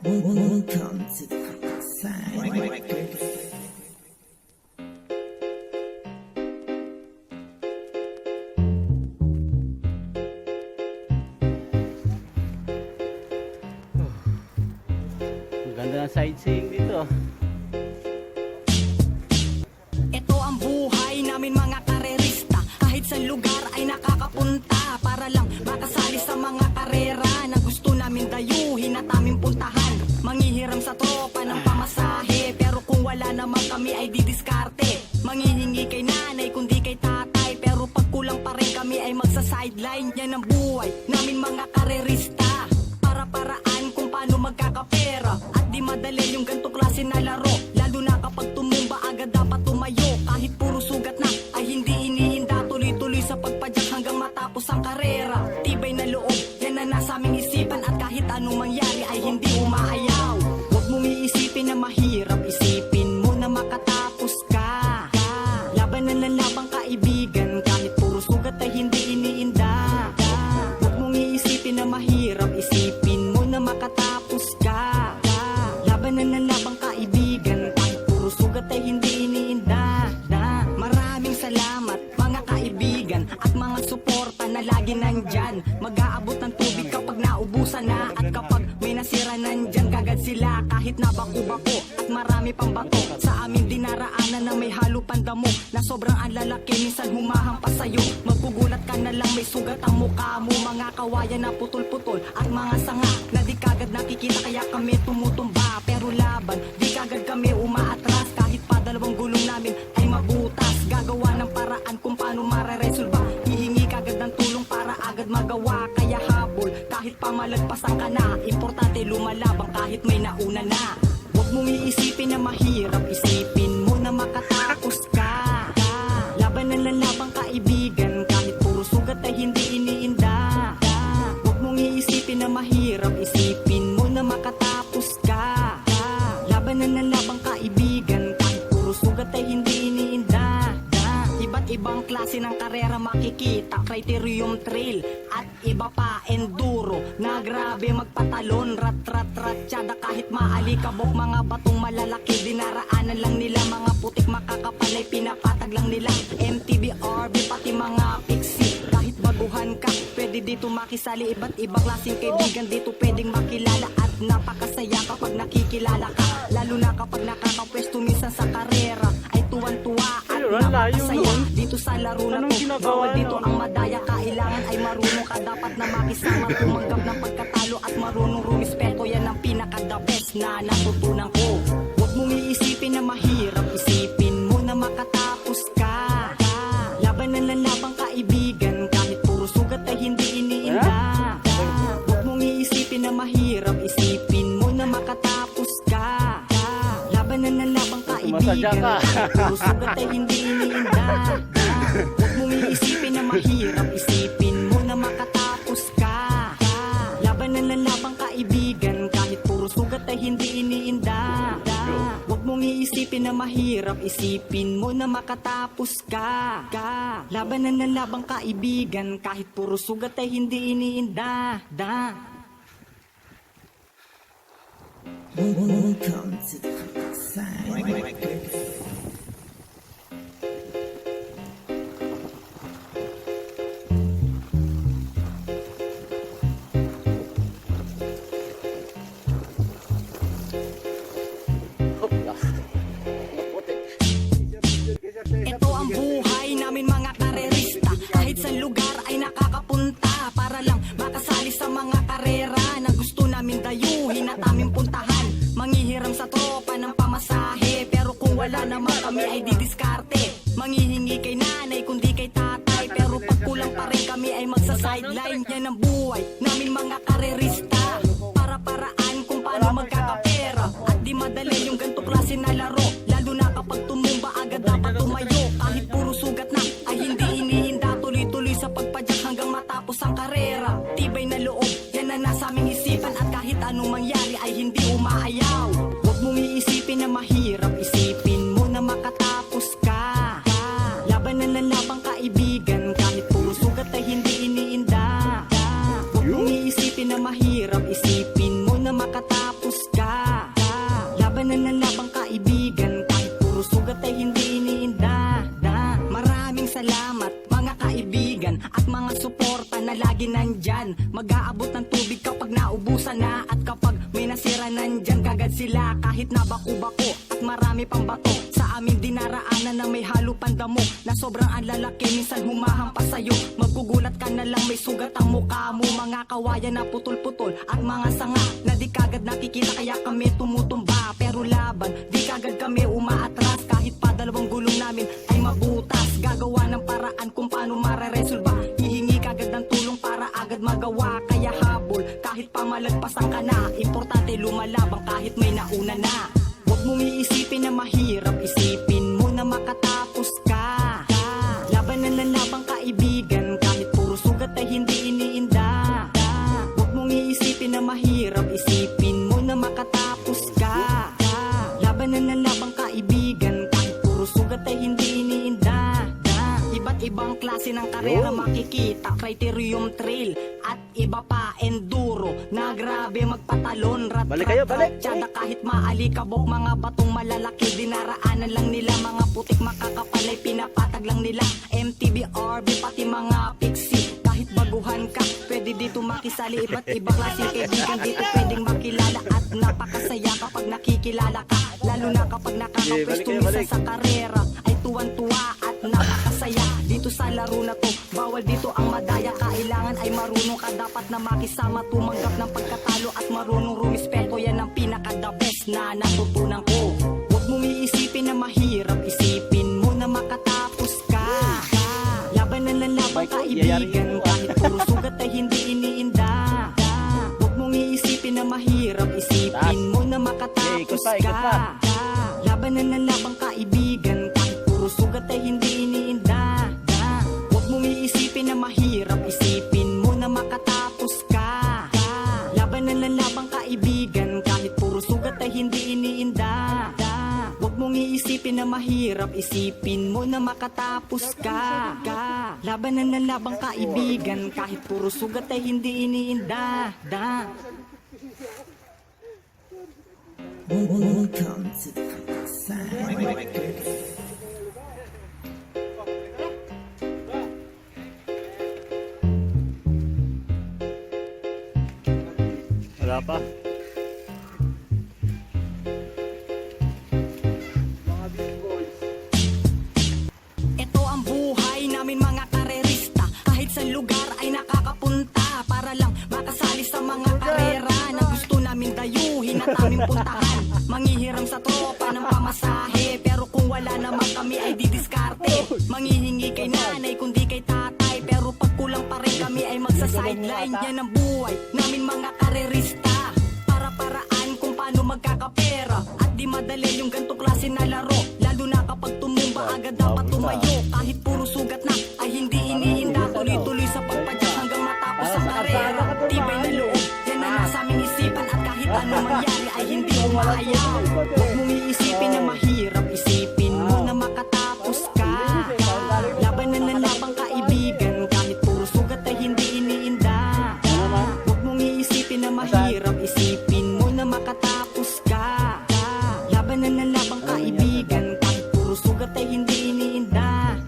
Welcome to the Crooked Side. Ang ganda ng sightseeing dito. Ito ang buhay namin mga karerista. Kahit sa lugar ay nakakapunta para lang makasali sa mga karera na gusto namin dayuhin at aming puntahan. Manghihiram sa tropa ng pamasahe, pero kung wala naman kami ay didiskarte. Manghihingi kay nanay kundi kay tatay, pero pag kulang pa rin kami ay magsa-sideline. Yan ang buhay namin mga karerista. Para-paraan kung paano magkakapera, at di madali yung ganto klase na laro. Lalo na kapag tumumba agad dapat tumayo. Kahit puro sugat na ay hindi iniinda, tuloy-tuloy sa pagpadyak hanggang matapos ang karera. Tibay na loob, yan na nasa aming isipan, at kahit anong mangyari ay hindi umaayaw. Huwag mong iisipin na mahirap, isipin mo na makatapos ka. Laban na labang kaibigan, kahit puro sugat ay hindi iniinda. Huwag mong iisipin na mahirap, isipin mo na makatapos ka. Laban na labang kaibigan, kahit puro sugat ay hindi iniinda. Maraming salamat mga kaibigan at mga suporta na lagi nandyan. Mag-aabot ng tubig kapag naubusan na, at kapag may nasira nandyan kagad sila. Kahit na bako-bako at marami pang bato, sa amin dinaraanan na may halo pandamo, na sobrang ang lalaki minsan humahampas sa'yo. Magkugulat ka na lang may sugat ang mukha mo. Mga kawayan na putol-putol at mga sanga na di kagad nakikita, kaya kami tumutumba. Pero laban, di kagad kami umaatras. Kahit pa dalawang gulong namin ay mabutas, gagawa ng paraan kung paano mareresolba. Hihingi kagad ng tulong para agad magawa. Kaya habol, kahit pa malagpasan ka na, importante lumalabang kahit may nauna na. Huwag mong iisipin na mahirap, isipin mo na makatapos ka. Laban na labang kaibigan, kahit puro sugat ay hindi iniinda. Huwag mong iisipin na mahirap, isipin mo na makatapos ka. Laban na labang kaibigan, kahit puro sugat ay hindi iniinda. Iba't ibang klase ng karera makikita, criterium trail at iba pa enduro, na grabe magpatalon, rat-rat-ratsyada kahit maalikabok. Mga batong malalaki dinaraanan lang nila, mga putik makakapalay pinapatag lang nila. MTB, RB, pati mga pixie, kahit baguhan ka pwede dito makisali. Iba't ibang klaseng kaibigan dito pwedeng makilala, at napakasaya kapag nakikilala ka. Lalo na kapag nakakapwesto minsan sa karera ay tuwan-tuwa at napakasaya. Dito sa laro na to, bawal dito ang madaya. Kailangan ay marunong ka dapat na makisama, tumanggap ng pagkatalo at marunong rumispeto. Yan ang pinaka-the best na natutunan ko. Huwag mong iisipin na mahirap, isipin mo na makatapos ka. Laban na labang kaibigan, kahit puro sugat ay hindi iniinda. Huwag mong iisipin na mahirap, isipin mo na makatapos ka. Laban na labang kaibigan, kahit puro sugat ay hindi iniinda. Huwag mong iisipin na mahirap, isipin mo na makatapos ka. Laban na labang kaibigan, kahit puro sugat ay hindi iniinda. Huwag mong iisipin na mahirap, isipin mo na makatapos ka. Laban na labang kaibigan, kahit puro sugat ay hindi iniinda. Welcome to the Crooked Side. Ito ang buhay namin mga karerista. Kahit sa lugar ay nakakapunta para lang makasali sa mga karera na gusto namin dayuhin at aming puntahan. Manghihiram sa tropa ng pamasahe, pero kung wala naman kami ay didiskarte. Manghihingi kay nanay kundi kay tatay, pero pag kulang pa rin kami ay magsa-sideline. Yan ang buhay namin mga karerista. Para-paraan kung paano magkakapera, at di madali yung ganto klase na laro. Lalo na kapag tumumba agad dapat tumayo. Kahit puro sugat na ay hindi iniinda, tuloy-tuloy sa pagpadyak hanggang matapos ang karera. Tibay na loob, yan na nasa aming isipan, at kahit anong mangyari ay hindi umaayaw. Huwag mong iisipin na mahirap, isipin mo na makatapos ka. Laban na labang kaibigan, kahit puro sugat ay hindi iniinda. Huwag mong iisipin na mahirap, isipin mo na makatapos ka. salamat mga kaibigan at mga suporta na lagi nandyan. Mag-aabot ng tubig kapag naubusan na, at kapag may nasira nandyan kagad sila. Kahit na bako-bako at marami pang bato, sa amin dinaraanan na may halo pandamo na sobrang ang lalaki, minsan humahampas sa'yo. Magugulat ka na lang may sugat ang mukha mo. Mga kawayan na putol-putol at mga sanga na di kagad nakikita, kaya kami tumutumba. Pero laban, di kagad kami umaatras. Kahit pa dalawang gulong namin ay mabutas, gagawa ng paraan kung paano mareresolba. Hihingi kagad ng tulong para agad magawa. Kaya habol, kahit pa malagpasan ka na, importante lumalabang kahit may nauna na. Huwag mong iisipin na mahirap, isipin mo na makatapos ka. Labanan ng labang kaibigan, kahit puro sugat ay hindi iniinda. Huwag mong iisipin na mahirap, isipin mo na makatapos ka. Labanan ng labang kaibigan, kahit puro sugat ay hindi iniinda. Iba't ibang klase ng karera makikita, criterium trail at iba pa enduro na grabe magpatalon. Balik kayo, balik. Tsada kahit maalikabok, mga batong malalaki dinaraanan lang nila. Mga putik makakapalay pinapatag lang nila. MTB, RB pati mga pixie, kahit baguhan ka pwede dito makisali. Iba't ibang klase kaibigan dito pwedeng makilala, at napakasaya kapag nakikilala ka. Lalo na kapag nakakapwesto minsan sa karera ay tuwan-tuwa at napakasaya. Dito sa laro na to, bawal dito ang madaya. Kailangan ay marunong ka dapat na makisama, tumanggap ng pagkatalo at marunong rumispeto. Yan ang pinaka-the best na natutunan ko. Huwag mong iisipin na mahirap, isipin mo na makatapos ka. Labanan ng labang kaibigan, kahit puro sugat ay hindi iniinda. Huwag mong iisipin na mahirap, isipin mo na makatapos ka. Labanan ng labang kaibigan, kahit puro sugat ay hindi iniinda. Huwag mong iisipin na mahirap, isipin mo na makatapos ka. Labanan ng labang kaibigan, kahit puro sugat ay hindi iniinda. Huwag mong iisipin na mahirap, isipin mo na makatapos ka. Labanan ng labang kaibigan, kahit puro sugat ay hindi iniinda. Welcome to the countryside. Wala pa. Ito ang buhay namin mga karerista, kahit sa lugar ay nakakapunta, para lang makasali sa mga karera na gusto namin dayuhin at aming puntahan. Manghihiram sa tropa ng pamasahe, pero kung wala naman kami ay didiskarte. Manghihingi kay nanay kundi kay tatay, pero pag kulang pa rin kami ay magsa-sideline. Yan ang buhay namin mga karerista, para-paraan kung paano magkakapera. At di madali yung ganto klase na laro, lalo na kapag tumumba agad dapat tumayo. Kahit puro sugat na ay hindi iniinda, tuloy-tuloy sa pagpadyak hanggang matapos ang karera. Tibay na loob, yan na nasa aming isipan, at kahit ano mangyari ay hindi umaayaw. Huwag mong iisipin na mahirap, isipin mo na makatapos ka. Labanan ng labang kaibigan, kahit puro sugat ay hindi iniinda. Huwag mong iisipin na mahirap, isipin mo na makatapos ka. Labanan ng labang kaibigan, kahit puro sugat ay hindi iniinda.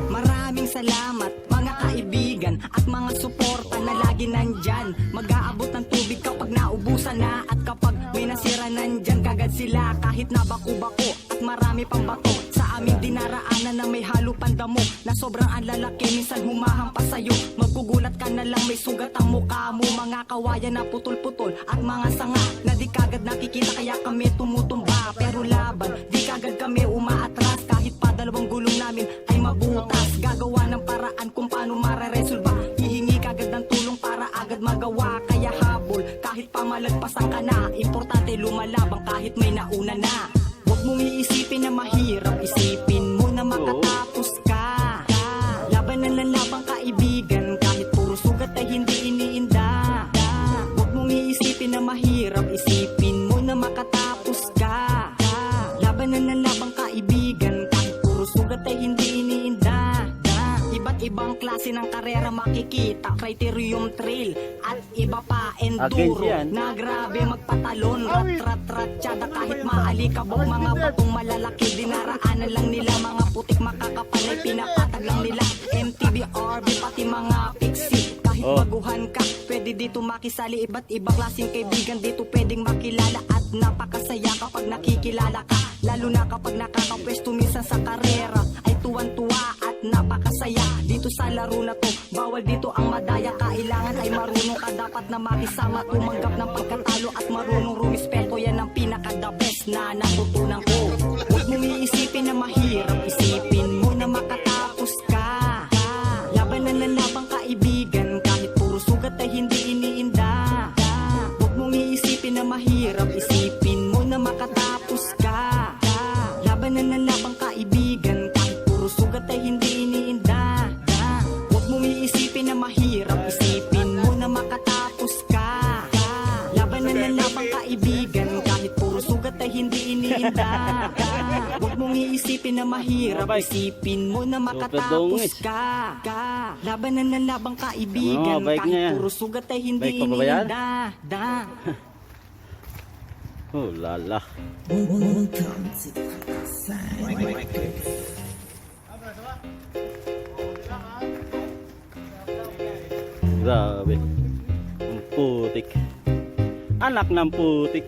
Maraming salamat mga kaibigan at mga suporta na lagi nandyan. Mag-aabot ng tubig kapag naubusan na, at kapag may nasira nandyan kagad sila. Kahit na bako-bako at marami pang bato, sa amin dinaraanan na may halo pandamo na sobrang ang lalaki, minsan humahampas sa'yo. Magugulat ka na lang may sugat ang mukha mo. Mga kawayan na putol-putol at mga sanga na di kagad nakikita, kaya kami tumutumba. Pero laban, di kagad kami umaatras. Kahit pa dalawang gulong namin ay mabutas, gagawa ng paraan kung paano mareresolba. Hihingi kagad ng tulong para agad magawa. Kaya habol, kahit pa malagpasan ka na, importante lumalabang kahit may nauna na. Huwag mong iisipin na mahirap, isipin mo na makatapos ka. Labanan ng labang kaibigan, kahit puro sugat ay hindi iniinda. Huwag mong iisipin na mahirap, isipin mo na makatapos ka. Labanan ng labang kaibigan, kahit puro sugat ay hindi iniinda. Iba't ibang klase klase ng karera makikita. Criterium trail at iba pa enduro Against yan. na grabe magpatalon. Rat, tsada kahit maalikabok. Mga batong malalaki dinaraanan lang nila. Mga putik makakapal ay pinapatag lang nila. MTB, RB pati mga pixie. Kahit baguhan ka, pwede dito makisali. Iba't ibang klaseng kaibigan dito pwedeng makilala. At napakasaya kapag nakikilala ka. Lalo na kapag nakakapwesto minsan sa karera. Ay tuwan-tuwa at napakasaya. Dito sa laro na to, bawal dito ang madaya. Kailangan ay marunong ka dapat na makisama. Tumanggap ng pagkatalo at marunong rumispeto. Yan ang pinaka-the best na natutunan ko. Huwag mong iisipin na mahirap, isipin mo na makatapos ka. Labanan ng labang kaibigan, kahit puro sugat ay hindi iniinda. Huwag mong iisipin na mahirap, isipin mo na makatapos ka. Labanan ng labang kaibigan, kahit puro sugat ay hindi iniinda. Huwag mong iisipin na mahirap, isipin mo na makatapos ka. Labanan ng labang kaibigan, kahit puro sugat ay hindi iniinda. Huwag mong iisipin na mahirap, isipin mo na makatapos ka. Labanan ng labang kaibigan, kahit puro sugat ay hindi iniinda. Oh lala. Welcome to the side. Grabe. Ang putik. Anak ng putik.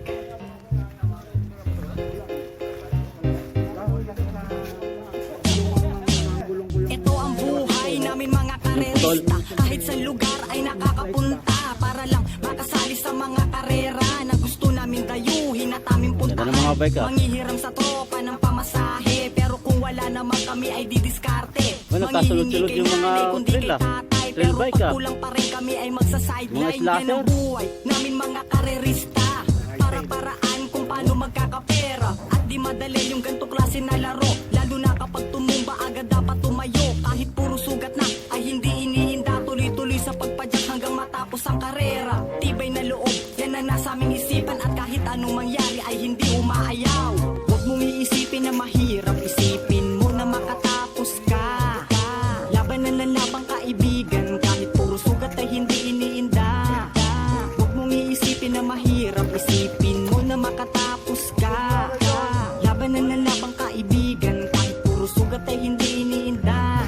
Ito ang buhay namin mga karerista. Kahit sa lugar ay nakakapunta para lang makasali sa mga karera na gusto namin dayuhin at aming puntahan. Ganda ng mga bike, ah. Manghihiram sa tropa ng pamasahe, pero kung wala naman kami ay didiskarte. Well, nagkasulod-sulod yung mga trail, ah. Trail Pero bike, pag ah. kulang pa rin kami ay magsa-sideline. Mga Yan ang buhay namin mga karerista. Para-paraan kung paano magkakapera. At di madali yung ganito klase na laro. Lalo na kapag tumumba agad dapat tumayo. Kahit puro sugat na ay hindi iniinda. Tuloy-tuloy sa pagpadyak hanggang matapos ang karera. Tibay na loob, yan ang nasa aming isipan. At kahit anong mangyari ay hindi umaayaw. Huwag mong iisipin na mahirap, isipin mo na makatapos ka. Labanan ng labang kaibigan, kahit puro sugat ay hindi iniinda. Huwag mong iisipin na mahirap, isipin mo na makatapos ka. Labanan ng labang kaibigan, kahit puro sugat ay hindi iniinda.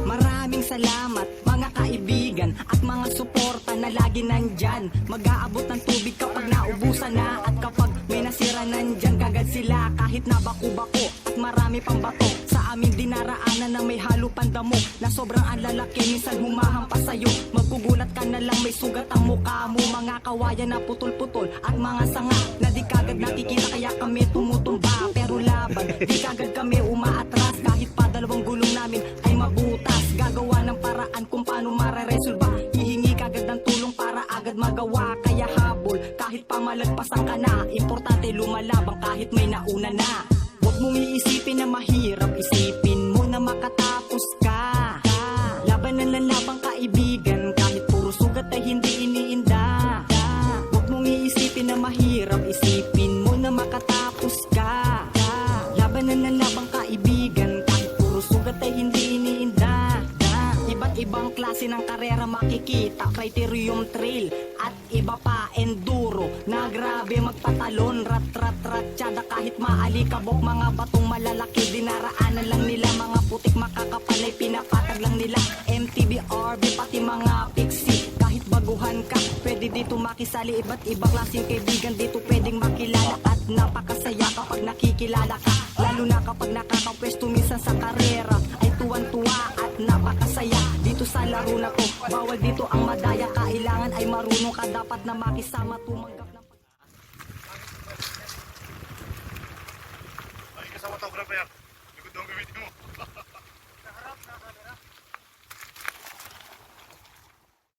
Maraming salamat mga kaibigan at mga suporta na lagi nandyan. Mag-aabot ng tubig kapag naubusan na. At kapag may nasira nandyan kagad sila. Kahit nabaku-bako at marami pang bato. Sa amin dinaraanan na may halo pandamo. Na sobrang ang lalaki minsan humahampas sa'yo. Magkugulat ka na lang may sugat ang mukha mo. Mga kawayan na putol-putol at mga sanga na di kagad nakikita kaya kami tumutumba. Pero laban, di kagad kami umaatras. Kahit pa dalawang gulong namin ay mabutas. Gagawa ng paraan kung paano mareresolba. Hihingi kagad ng tulong para agad magawa. Kaya habol kahit pa malagpasan ka na. Importante lumalabang kahit may nauna na. Huwag mong iisipin na mahirap, isipin mo na makatapos ka. Labanan ng labang kaibigan, kahit puro sugat ay hindi iniinda. Huwag mong iisipin na mahirap, isipin mo na makatapos ka. Labanan ng labang kaibigan, kahit puro sugat ay hindi iniinda. Iba't ibang klase ng karera makikita. Criterium trail at iba pa enduro na grabe magpatalon. Rat, tsada kahit maalikabok. Mga batong malalaki dinaraanan lang nila. Mga putik makakapal ay pinapatag lang nila. MTB, RB pati mga pixie. Kahit baguhan ka, pwede dito makisali. Iba't ibang klaseng kaibigan dito pwedeng makilala. At napakasaya kapag nakikilala ka. Lalo na kapag nakakapwesto minsan sa karera. Ay tuwan-tuwa at napakasaya. Dito sa laro na to, bawal dito ang madaya. Kailangan ay marunong ka dapat na makisama. Tumanggap ng Kasama to, grab yan.